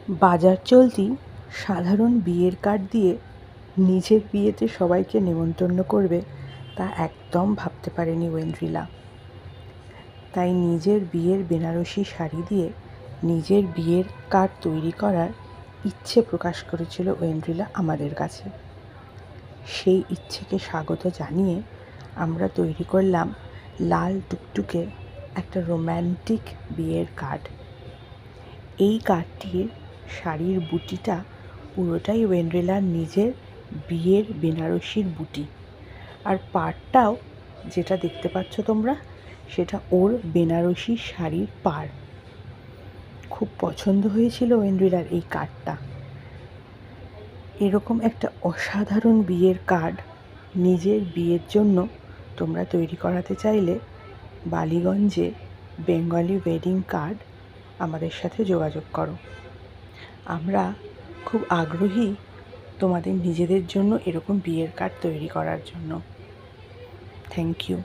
বাজার চলতি সাধারণ বিয়ের কার্ড দিয়ে নিজের বিয়েতে সবাইকে নেমন্তন্ন করবে তা একদম ভাবতে পারেনি ওয়েন্দ্রিলা। তাই নিজের বিয়ের বেনারসি শাড়ি দিয়ে নিজের বিয়ের কার্ড তৈরি করার ইচ্ছে প্রকাশ করেছিল ওয়েন্দ্রিলা আমাদের কাছে। সেই ইচ্ছেকে স্বাগত জানিয়ে আমরা তৈরি করলাম লাল টুকটুকে একটা রোম্যান্টিক বিয়ের কার্ড। এই কার্ডটির শাড়ির বুটিটা পুরোটাই ওয়েন্দ্রিলার নিজের বিয়ের বেনারসির বুটি, আর পাড়টাও যেটা দেখতে পাচ্ছ তোমরা সেটা ওর বেনারসি শাড়ির পাড়। খুব পছন্দ হয়েছিল ওয়েন্দ্রিলার এই কার্ডটা। এরকম একটা অসাধারণ বিয়ের কার্ড নিজের বিয়ের জন্য তোমরা তৈরি করাতে চাইলে বালিগঞ্জে বেঙ্গলি ওয়েডিং কার্ড আমাদের সাথে যোগাযোগ করো। আমরা খুব আগ্রহী তোমাদের নিজেদের জন্য এরকম বিয়ের কার্ড তৈরি করার জন্য। Thank you.